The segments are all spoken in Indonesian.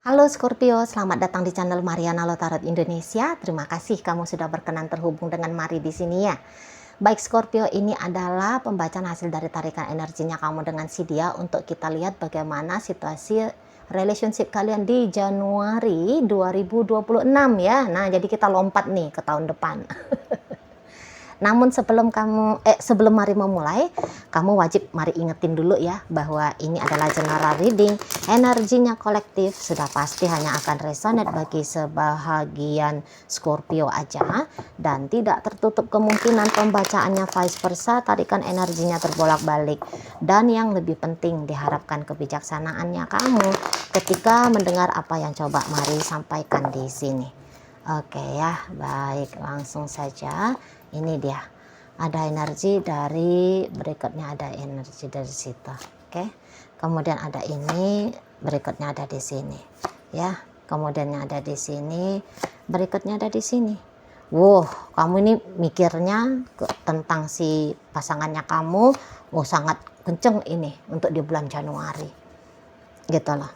Halo Scorpio, selamat datang di channel Mariana Lotarot Indonesia. Terima kasih kamu sudah berkenan terhubung dengan Mari di sini ya. Baik Scorpio, ini adalah pembacaan hasil dari tarikan energinya kamu dengan si dia untuk kita lihat bagaimana situasi relationship kalian di Januari 2026 ya. Nah, jadi kita lompat nih ke tahun depan. Namun sebelum Mari memulai, kamu wajib Mari ingetin dulu ya bahwa ini adalah general reading, energinya kolektif, sudah pasti hanya akan resonate bagi sebahagian Scorpio aja dan tidak tertutup kemungkinan pembacaannya vice versa, tarikan energinya terbolak-balik. Dan yang lebih penting diharapkan kebijaksanaannya kamu ketika mendengar apa yang coba Mari sampaikan di sini. Oke ya, baik, langsung saja. Ini dia, ada energi dari berikutnya, ada energi dari situ. Oke, kemudian ada ini, berikutnya ada di sini ya, kemudiannya ada di sini, berikutnya ada di sini. Wow, kamu ini mikirnya tentang si pasangannya kamu, sangat kenceng ini untuk di bulan Januari gitu loh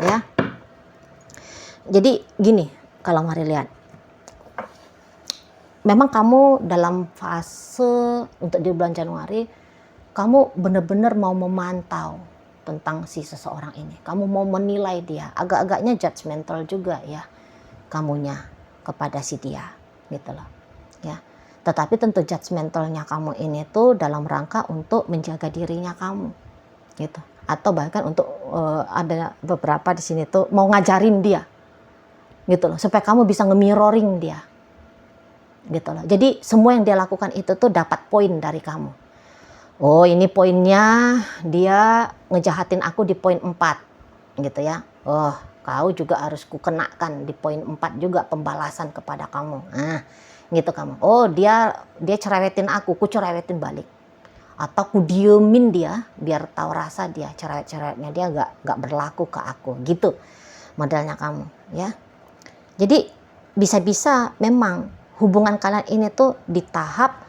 ya. Jadi gini, kalau Mari lihat, memang kamu dalam fase untuk di bulan Januari, kamu benar-benar mau memantau tentang si seseorang ini. Kamu mau menilai dia, agak-agaknya judgmental juga ya kamunya kepada si dia gitu loh ya. Tetapi tentu judgmentalnya kamu ini tuh dalam rangka untuk menjaga dirinya kamu gitu. Atau bahkan untuk ada beberapa di sini tuh mau ngajarin dia gitu loh, supaya kamu bisa nge-mirroring dia gitu loh. Jadi semua yang dia lakukan itu tuh dapat poin dari kamu. Oh, ini poinnya, dia ngejahatin aku di poin 4 gitu ya. Oh, kau juga harus kukenakan di poin 4 juga pembalasan kepada kamu. Nah, gitu kamu. Oh, dia cerewetin aku, ku cerewetin balik. Atau ku diemin dia biar tahu rasa dia, cerewet-cerewetnya dia gak berlaku ke aku gitu. Modelnya kamu ya. Jadi bisa-bisa memang hubungan kalian ini tuh di tahap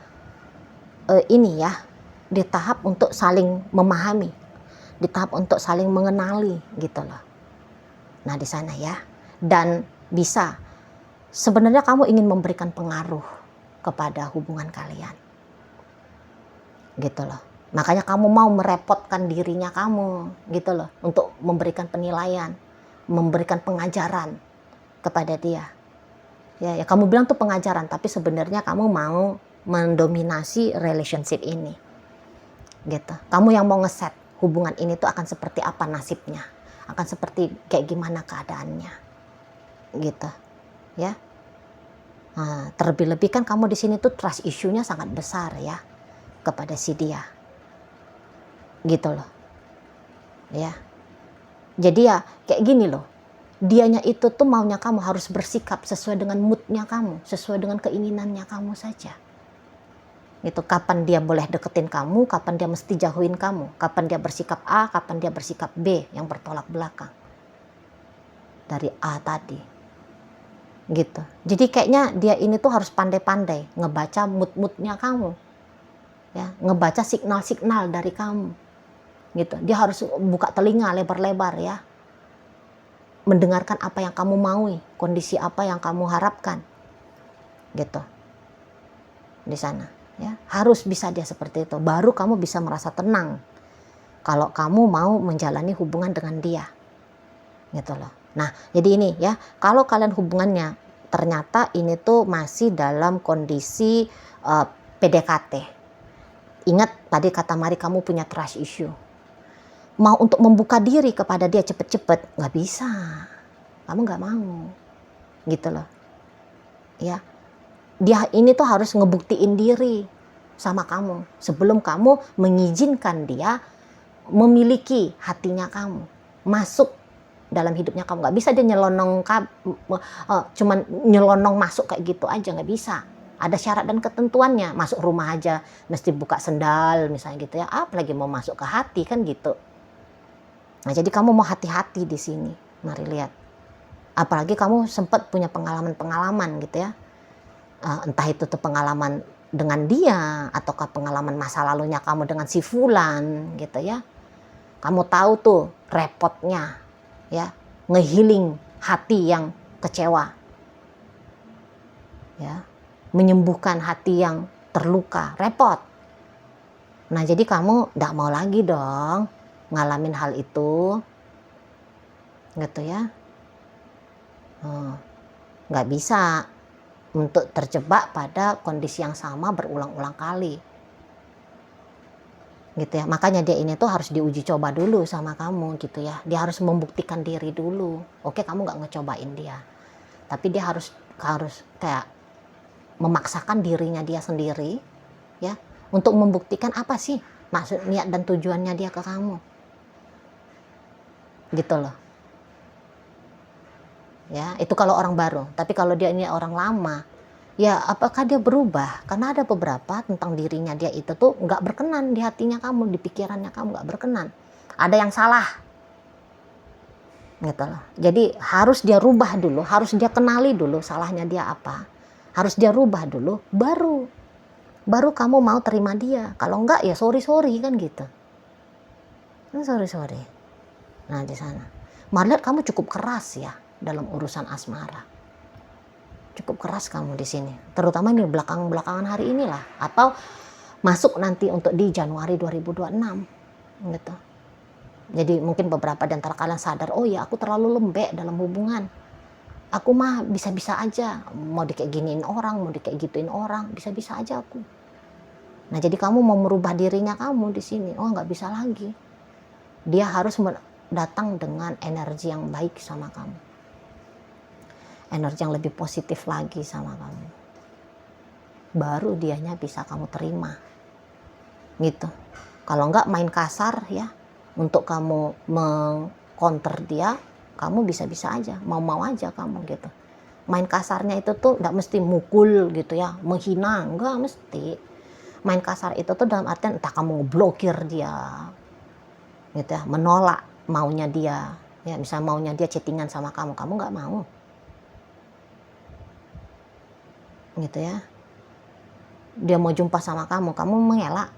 ini ya, di tahap untuk saling memahami, di tahap untuk saling mengenali gitu loh. Nah di sana ya, dan bisa sebenarnya kamu ingin memberikan pengaruh kepada hubungan kalian gitu loh. Makanya kamu mau merepotkan dirinya kamu gitu loh untuk memberikan penilaian, memberikan pengajaran kepada dia. Ya, kamu bilang tuh pengajaran, tapi sebenarnya kamu mau mendominasi relationship ini gitu. Kamu yang mau ngeset hubungan ini tuh akan seperti apa nasibnya, akan seperti kayak gimana keadaannya gitu ya. Nah, terlebih-lebih kan kamu di sini tuh trust issue-nya sangat besar ya kepada si dia gitu loh ya. Jadi ya kayak gini loh, dianya itu tuh maunya kamu harus bersikap sesuai dengan moodnya kamu, sesuai dengan keinginannya kamu saja gitu. Kapan dia boleh deketin kamu, kapan dia mesti jauhin kamu, kapan dia bersikap A, kapan dia bersikap B yang bertolak belakang dari A tadi gitu. Jadi kayaknya dia ini tuh harus pandai-pandai ngebaca mood-moodnya kamu ya, ngebaca signal-signal dari kamu gitu. Dia harus buka telinga lebar-lebar ya, mendengarkan apa yang kamu maui, kondisi apa yang kamu harapkan gitu di sana ya. Harus bisa dia seperti itu, baru kamu bisa merasa tenang kalau kamu mau menjalani hubungan dengan dia gitu loh. Nah jadi ini ya, kalau kalian hubungannya ternyata ini tuh masih dalam kondisi PDKT, ingat tadi kata Mari kamu punya trust issue. Mau untuk membuka diri kepada dia cepet-cepet nggak bisa, kamu nggak mau gitu loh ya. Dia ini tuh harus ngebuktiin diri sama kamu sebelum kamu mengizinkan dia memiliki hatinya kamu, masuk dalam hidupnya kamu. Nggak bisa dia nyelonong cuman nyelonong masuk kayak gitu aja, nggak bisa. Ada syarat dan ketentuannya. Masuk rumah aja mesti buka sendal misalnya gitu ya, apalagi mau masuk ke hati kan gitu. Nah jadi kamu mau hati-hati di sini, Mari lihat. Apalagi kamu sempat punya pengalaman-pengalaman gitu ya. Entah itu tuh pengalaman dengan dia, ataukah pengalaman masa lalunya kamu dengan si fulan gitu ya. Kamu tahu tuh repotnya ya, ngehealing hati yang kecewa, ya, menyembuhkan hati yang terluka, repot. Nah jadi kamu nggak mau lagi dong ngalamin hal itu, gitu ya. Nggak bisa untuk terjebak pada kondisi yang sama berulang-ulang kali, gitu ya. Makanya dia ini tuh harus diuji coba dulu sama kamu, gitu ya. Dia harus membuktikan diri dulu. Oke, kamu nggak ngecobain dia, tapi dia harus kayak memaksakan dirinya dia sendiri, ya, untuk membuktikan apa sih maksud, niat dan tujuannya dia ke kamu, gitu loh. Ya, itu kalau orang baru. Tapi kalau dia ini orang lama, ya apakah dia berubah? Karena ada beberapa tentang dirinya dia itu tuh nggak berkenan di hatinya kamu, di pikirannya kamu nggak berkenan. Ada yang salah, gitu loh. Jadi harus dia rubah dulu, harus dia kenali dulu salahnya dia apa. Harus dia rubah dulu, baru kamu mau terima dia. Kalau enggak ya sorry kan gitu. Sorry. Nah di sana, Marliat kamu cukup keras ya dalam urusan asmara. Cukup keras kamu di sini, terutama ini belakangan hari inilah, atau masuk nanti untuk di Januari 2026 gitu. Jadi mungkin beberapa di antara kalian sadar, oh ya aku terlalu lembek dalam hubungan, aku mah bisa-bisa aja, mau kayak giniin orang, mau kayak gituin orang, bisa-bisa aja aku. Nah jadi kamu mau merubah dirinya kamu di sini, oh nggak bisa lagi. Dia harus datang dengan energi yang baik sama kamu, energi yang lebih positif lagi sama kamu, baru dianya bisa kamu terima, gitu. Kalau enggak main kasar ya, untuk kamu mengcounter dia, kamu bisa-bisa aja, mau aja kamu gitu. Main kasarnya itu tuh enggak mesti mukul gitu ya, menghina, enggak mesti. Main kasar itu tuh dalam artian entah kamu blokir dia, gitu ya, menolak maunya dia, ya misalnya maunya dia chattingan sama kamu enggak mau, gitu ya. Dia mau jumpa sama kamu mengelak.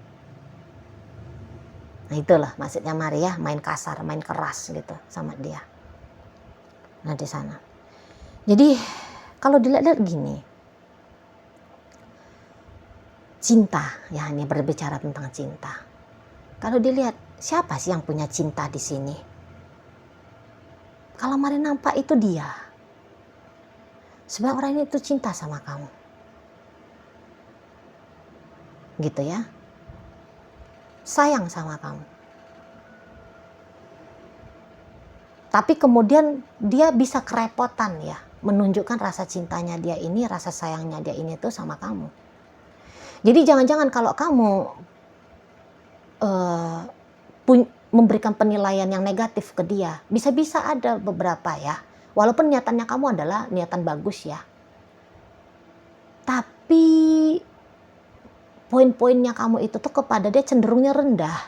Nah itulah maksudnya Maria, main kasar, main keras gitu sama dia. Nah di sana. Jadi kalau dilihat-lihat gini, cinta, ya ini berbicara tentang cinta. Kalau dilihat siapa sih yang punya cinta di sini? Kalau Maria nampak itu dia. Sebab orang ini tuh cinta sama kamu, gitu ya. Sayang sama kamu. Tapi kemudian dia bisa kerepotan ya, menunjukkan rasa cintanya dia ini, rasa sayangnya dia ini tuh sama kamu. Jadi jangan-jangan kalau kamu memberikan penilaian yang negatif ke dia, bisa-bisa ada beberapa ya, walaupun niatannya kamu adalah niatan bagus ya, tapi poin-poinnya kamu itu tuh kepada dia cenderungnya rendah.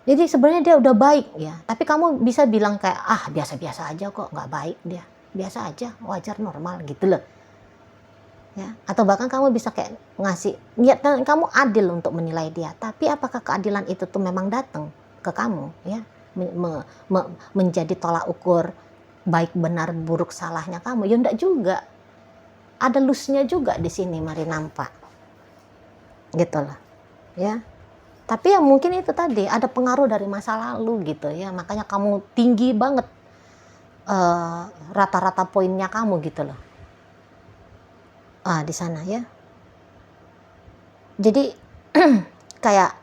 Jadi sebenarnya dia udah baik ya, tapi kamu bisa bilang kayak biasa-biasa aja kok, nggak baik dia, biasa aja, wajar, normal gitu loh. Ya, atau bahkan kamu bisa kayak ngasih niatan kamu adil untuk menilai dia, tapi apakah keadilan itu tuh memang datang ke kamu ya, menjadi tolak ukur baik benar buruk salahnya kamu? Ya enggak juga. Ada loose-nya juga di sini mari nampak, gitu loh ya. Tapi ya mungkin itu tadi ada pengaruh dari masa lalu gitu ya, makanya kamu tinggi banget rata-rata poinnya kamu gitu loh di sana ya. Jadi kayak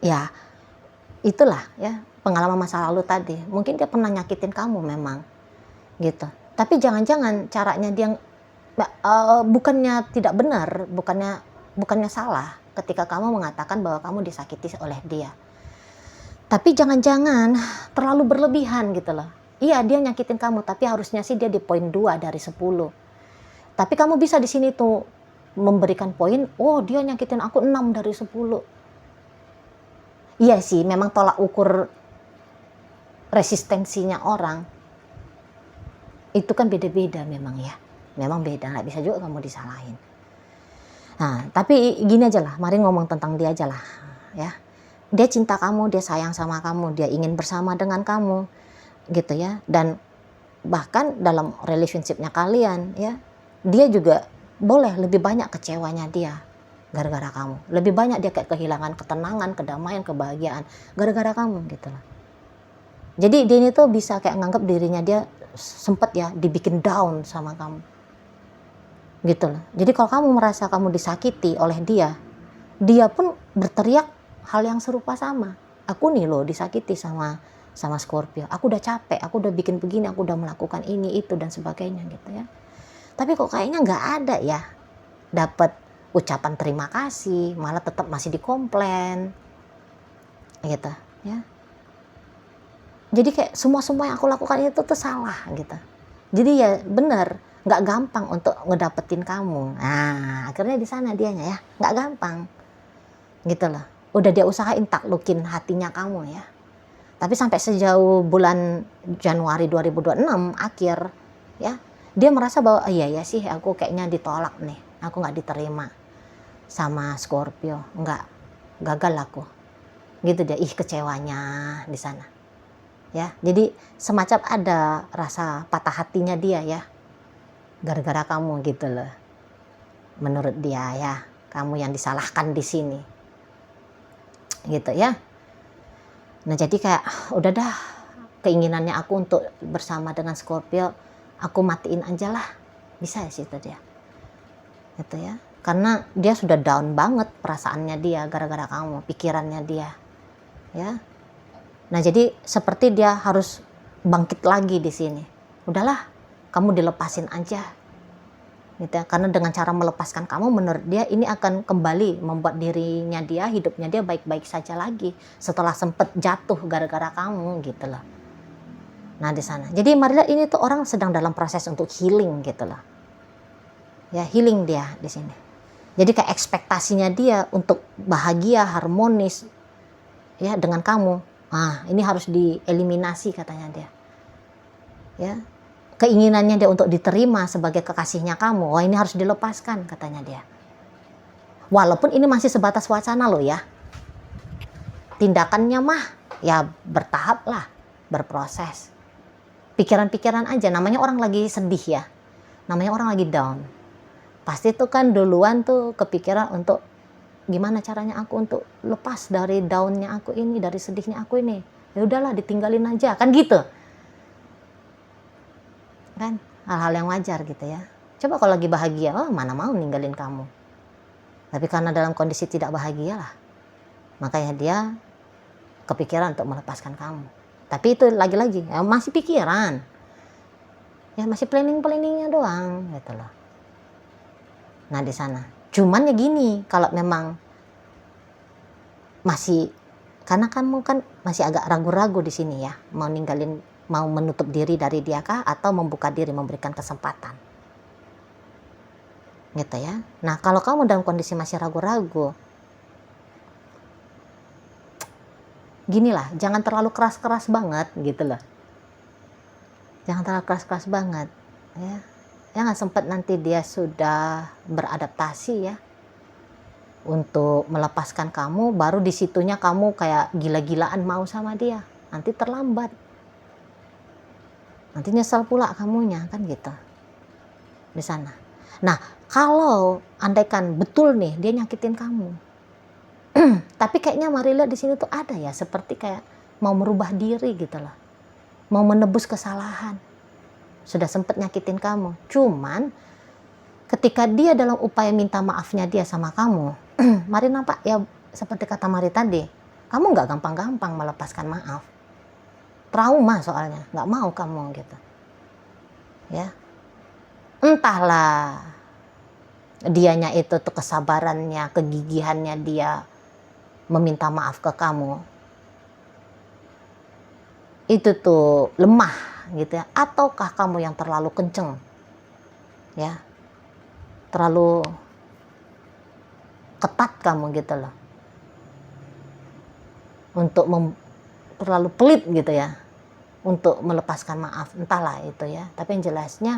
ya itulah ya, pengalaman masa lalu tadi, mungkin dia pernah nyakitin kamu memang gitu, tapi jangan-jangan caranya dia bukannya tidak benar, bukannya salah ketika kamu mengatakan bahwa kamu disakiti oleh dia, tapi jangan-jangan terlalu berlebihan gitu loh. Iya dia nyakitin kamu, tapi harusnya sih dia di poin 2 dari 10, tapi kamu bisa di sini tuh memberikan poin, oh dia nyakitin aku 6 dari 10. Iya sih memang tolak ukur resistensinya orang itu kan beda-beda memang ya, memang beda, nggak bisa juga kamu disalahin. Nah, tapi gini aja lah, mari ngomong tentang dia aja lah, ya. Dia cinta kamu, dia sayang sama kamu, dia ingin bersama dengan kamu, gitu ya. Dan bahkan dalam relationship-nya kalian, ya, dia juga boleh lebih banyak kecewanya dia gara-gara kamu. Lebih banyak dia kayak kehilangan ketenangan, kedamaian, kebahagiaan gara-gara kamu, gitu lah. Jadi dia ini tuh bisa kayak nganggap dirinya dia sempet ya dibikin down sama kamu, gitu loh. Jadi kalau kamu merasa kamu disakiti oleh dia, dia pun berteriak hal yang serupa sama. Aku nih loh disakiti sama Scorpio. Aku udah capek, aku udah bikin begini, aku udah melakukan ini itu dan sebagainya, gitu ya. Tapi kok kayaknya nggak ada ya dapat ucapan terima kasih, malah tetap masih dikomplain, gitu ya. Jadi kayak semua yang aku lakukan itu tuh salah, gitu. Jadi ya bener, nggak gampang untuk ngedapetin kamu. Nah, akhirnya di sana dianya ya, nggak gampang, gitu loh. Udah dia usahain taklukin hatinya kamu ya. Tapi sampai sejauh bulan Januari 2026 akhir ya, dia merasa bahwa iya ya sih aku kayaknya ditolak nih, aku nggak diterima sama Scorpio, nggak, gagal aku, gitu dia, kecewanya di sana. Ya, jadi semacam ada rasa patah hatinya dia ya, gara-gara kamu, gitu loh. Menurut dia ya, kamu yang disalahkan di sini, gitu ya. Nah jadi kayak udah dah, keinginannya aku untuk bersama dengan Scorpio aku matiin aja lah, bisa ya sih itu dia, gitu ya. Karena dia sudah down banget perasaannya dia gara-gara kamu, pikirannya dia, ya. Nah jadi seperti dia harus bangkit lagi di sini. Udahlah, kamu dilepasin aja, gitu ya. Karena dengan cara melepaskan kamu, menurut dia ini akan kembali membuat dirinya dia, hidupnya dia baik-baik saja lagi setelah sempet jatuh gara-gara kamu, gitu loh. Nah di sana. Jadi mari lihat, ini tuh orang sedang dalam proses untuk healing, gitu loh. Ya, healing dia di sini. Jadi kayak ekspektasinya dia untuk bahagia, harmonis ya dengan kamu. Nah, ini harus dieliminasi katanya dia. Ya. Keinginannya dia untuk diterima sebagai kekasihnya kamu, wah ini harus dilepaskan katanya dia. Walaupun ini masih sebatas wacana loh ya. Tindakannya mah ya bertahap lah, berproses. Pikiran-pikiran aja, namanya orang lagi sedih ya. Namanya orang lagi down. Pasti tuh kan duluan tuh kepikiran untuk gimana caranya aku untuk lepas dari downnya aku ini, dari sedihnya aku ini. Ya udahlah, ditinggalin aja, kan gitu. Kan hal-hal yang wajar gitu ya. Coba kalau lagi bahagia, oh mana mau ninggalin kamu. Tapi karena dalam kondisi tidak bahagia lah, makanya dia kepikiran untuk melepaskan kamu. Tapi itu lagi-lagi ya, masih pikiran. Ya masih planning-planningnya doang gitu loh. Nah di sana. Cuman ya gini, kalau memang masih, karena kamu kan masih agak ragu-ragu di sini ya, mau ninggalin, mau menutup diri dari dia kah atau membuka diri, memberikan kesempatan, gitu ya. Nah kalau kamu dalam kondisi masih ragu-ragu, gini lah, jangan terlalu keras-keras banget gitu loh. Jangan terlalu keras-keras banget ya. Jangan sempat nanti dia sudah beradaptasi ya untuk melepaskan kamu, baru disitunya kamu kayak gila-gilaan mau sama dia, nanti terlambat, nanti nyesel pula kamunya, kan gitu di sana. Nah kalau andaikan betul nih dia nyakitin kamu, tapi kayaknya Marilla di sini tuh ada ya seperti kayak mau merubah diri gitu loh, mau menebus kesalahan. Sudah sempat nyakitin kamu, cuman ketika dia dalam upaya minta maafnya dia sama kamu, Mari nampak ya seperti kata Mari tadi, kamu nggak gampang-gampang melepaskan maaf. Trauma soalnya, nggak mau kamu gitu. Ya, entahlah dianya itu tuh kesabarannya, kegigihannya dia meminta maaf ke kamu, itu tuh lemah gitu ya, ataukah kamu yang terlalu kenceng ya, terlalu ketat kamu gitu loh, untuk terlalu pelit gitu ya untuk melepaskan maaf, entahlah itu ya. Tapi yang jelasnya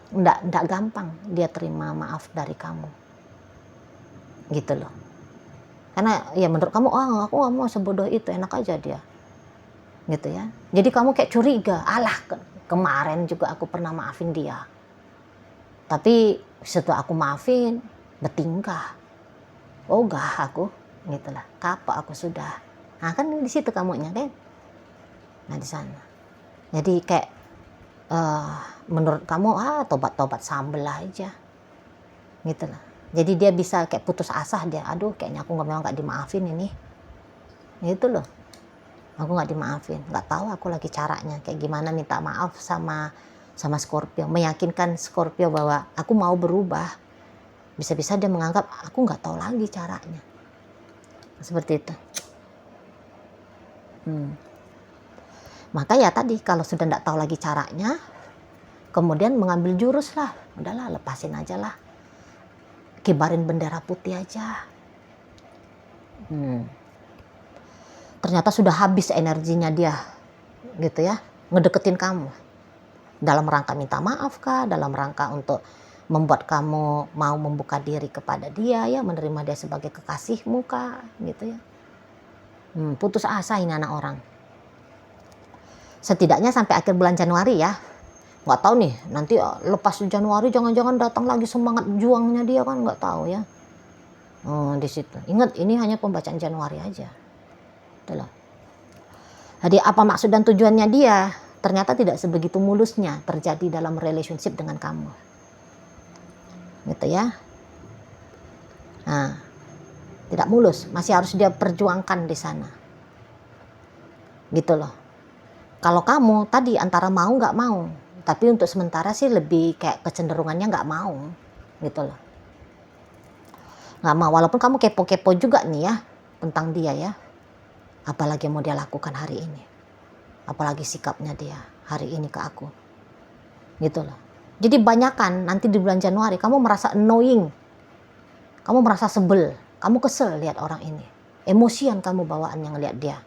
enggak gampang dia terima maaf dari kamu, gitu loh. Karena ya menurut kamu, aku nggak mau sebodoh itu, enak aja dia, gitu ya. Jadi kamu kayak curiga, alah kemarin juga aku pernah maafin dia, tapi setelah aku maafin bertingkah, ogah aku, gitulah, kapok aku sudah. Nah kan di situ kamunya kan, nah di sana. Jadi kayak menurut kamu tobat-tobat sambel aja, gitulah. Jadi dia bisa kayak putus asa, dia aduh kayaknya aku memang nggak dimaafin ini, gitu loh. Aku nggak dimaafin, nggak tahu aku lagi caranya kayak gimana minta maaf sama Scorpio, meyakinkan Scorpio bahwa aku mau berubah. Bisa-bisa dia menganggap aku nggak tahu lagi caranya, seperti itu. Maka ya tadi, kalau sudah nggak tahu lagi caranya, kemudian mengambil jurus lah, udahlah lepasin aja lah, kibarin bendera putih aja. Ternyata sudah habis energinya dia, gitu ya, ngedeketin kamu. Dalam rangka minta maaf kah, dalam rangka untuk membuat kamu mau membuka diri kepada dia ya, menerima dia sebagai kekasihmu kah, gitu ya. Putus asa ini anak orang. Setidaknya sampai akhir bulan Januari ya. Nggak tahu nih, nanti lepas Januari jangan-jangan datang lagi semangat juangnya dia, kan nggak tahu ya. Di situ. Ingat, ini hanya pembacaan Januari aja. Itulah. Jadi apa maksud dan tujuannya dia? Ternyata tidak sebegitu mulusnya terjadi dalam relationship dengan kamu. Gitu ya. Nah, tidak mulus, masih harus dia perjuangkan di sana. Gitu loh. Kalau kamu tadi antara mau nggak mau, tapi untuk sementara sih lebih kayak kecenderungannya nggak mau, gitu loh. Nggak mau, walaupun kamu kepo-kepo juga nih ya tentang dia ya. Apalagi yang mau dia lakukan hari ini, apalagi sikapnya dia hari ini ke aku, gitu loh. Jadi banyakan nanti di bulan Januari kamu merasa annoying, kamu merasa sebel, kamu kesel lihat orang ini, emosian kamu bawaannya ngelihat dia.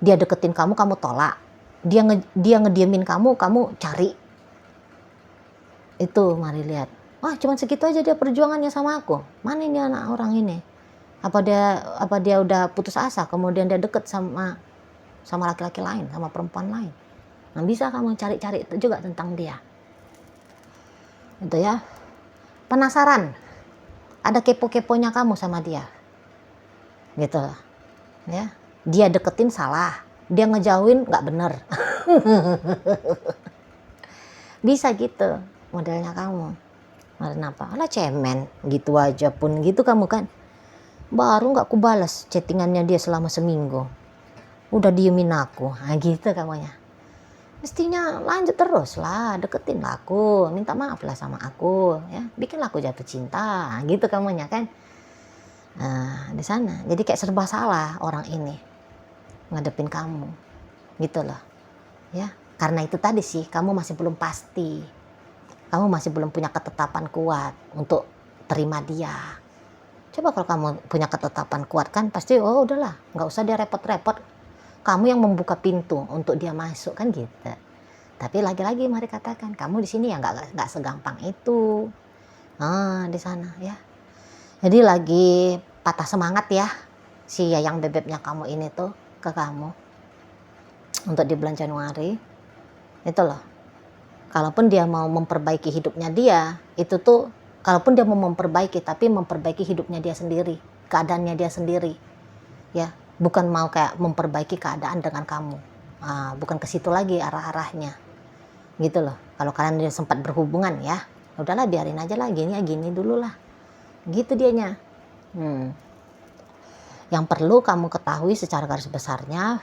Dia deketin kamu, kamu tolak. Dia ngediemin kamu cari. Itu mari lihat. Wah, cuman segitu aja dia perjuangannya sama aku. Mana ini anak orang ini? Apa dia udah putus asa, kemudian dia deket sama laki-laki lain, sama perempuan lain. Nah, bisa kamu cari-cari juga tentang dia. Itu ya. Penasaran. Ada kepo-keponya kamu sama dia. Gitu. Ya. Dia deketin salah, dia ngejauhin nggak bener. Bisa gitu modelnya kamu. Kenapa? Alah cemen, gitu aja pun gitu kamu kan. Baru nggak kubalas chattingannya dia selama seminggu, udah diemin aku. Nah gitu kamunya. Mestinya lanjut terus lah, deketin lah aku, minta maaf lah sama aku ya, bikin aku jatuh cinta. Nah, gitu kamunya kan. Nah, di sana jadi kayak serba salah orang ini ngadepin kamu, gitu loh ya. Karena itu tadi sih, kamu masih belum pasti, kamu masih belum punya ketetapan kuat untuk terima dia. Coba kalau kamu punya ketetapan kuat kan pasti udahlah, nggak usah dia repot-repot, kamu yang membuka pintu untuk dia masuk kan gitu. Tapi lagi-lagi mari katakan, kamu di sini ya nggak segampang itu. Di sana ya. Jadi lagi patah semangat ya si Yayang bebeknya kamu ini tuh ke kamu untuk di bulan Januari. Itu loh. Kalaupun dia mau memperbaiki hidupnya dia, itu tuh kalaupun dia mau memperbaiki, tapi memperbaiki hidupnya dia sendiri, keadaannya dia sendiri. Ya, bukan mau kayak memperbaiki keadaan dengan kamu. Bukan ke situ lagi arah-arahnya. Gitu loh. Kalau kalian dia sempat berhubungan ya, udahlah biarin aja lah, gini dulu lah. Gitu dianya. Yang perlu kamu ketahui secara garis besarnya,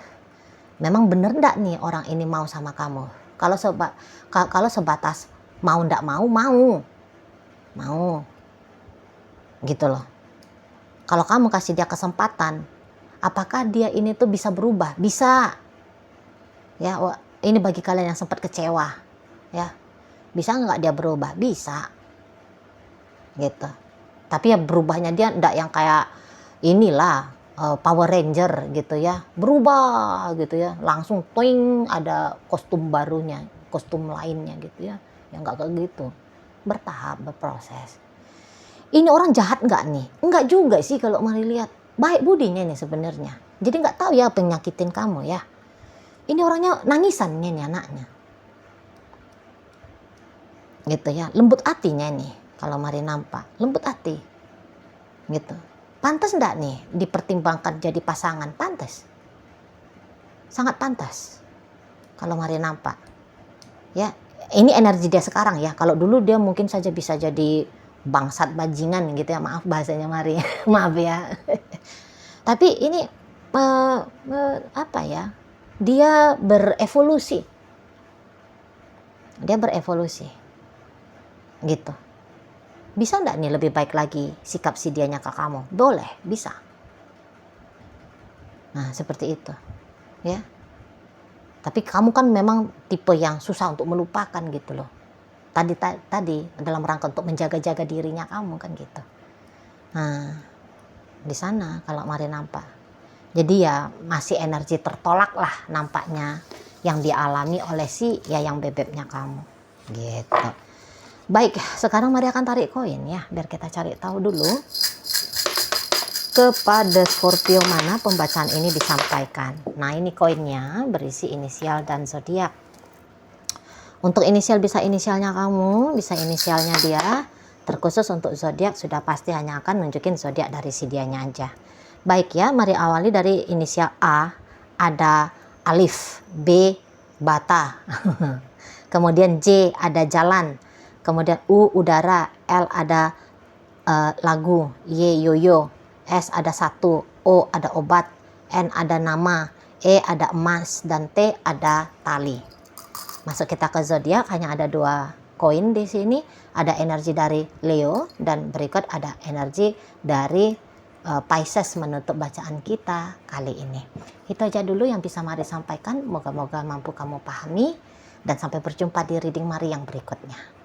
memang bener ndak nih orang ini mau sama kamu. Kalau sebatas mau ndak mau, gitu loh. Kalau kamu kasih dia kesempatan, apakah dia ini tuh bisa berubah? Bisa. Ya, ini bagi kalian yang sempat kecewa, ya. Bisa nggak dia berubah? Bisa. Gitu. Tapi ya berubahnya dia ndak yang kayak inilah Power Ranger gitu ya, berubah gitu ya, langsung toing ada kostum barunya, kostum lainnya gitu ya, yang nggak kayak gitu, bertahap, berproses. ini orang jahat nggak nih? Enggak juga sih kalau mari lihat. Baik budinya nih sebenarnya. Jadi nggak tahu ya penyakitin kamu ya. Ini orangnya nangisan nih anaknya. Gitu ya, lembut hatinya nih. Kalau mari nampak, lembut hati. Gitu. Pantas enggak nih dipertimbangkan jadi pasangan? Pantas. Sangat pantas. Kalau mari nampak. Ya, ini energi dia sekarang ya. Kalau dulu dia mungkin saja bisa jadi bangsat bajingan gitu ya. Maaf bahasanya mari. Maaf ya. Tapi ini apa ya? Dia berevolusi. Dia berevolusi. Gitu. Bisa enggak nih lebih baik lagi sikap si dianya ke kamu? Boleh, bisa. Nah, seperti itu. Ya. Tapi kamu kan memang tipe yang susah untuk melupakan gitu loh. Tadi dalam rangka untuk menjaga-jaga dirinya kamu kan gitu. Nah, di sana kalau mari nampak. Jadi ya masih energi tertolak lah nampaknya yang dialami oleh si yayang bebeknya kamu. Gitu. Baik, sekarang mari akan tarik koin ya, biar kita cari tahu dulu kepada Scorpio mana pembacaan ini disampaikan. Nah, ini koinnya berisi inisial dan zodiak. Untuk inisial bisa inisialnya kamu, bisa inisialnya dia. Terkhusus untuk zodiak sudah pasti hanya akan nunjukin zodiak dari si dianya aja. Baik ya, mari awali dari inisial A, ada alif, B, bata. Kemudian J ada jalan. Kemudian U udara, L ada lagu, Y yoyo, S ada satu, O ada obat, N ada nama, E ada emas, dan T ada tali. Masuk kita ke zodiak, hanya ada 2 koin di sini. Ada energi dari Leo dan berikut ada energi dari Pisces menutup bacaan kita kali ini. Itu aja dulu yang bisa Mari sampaikan. Moga-moga mampu kamu pahami dan sampai berjumpa di reading Mari yang berikutnya.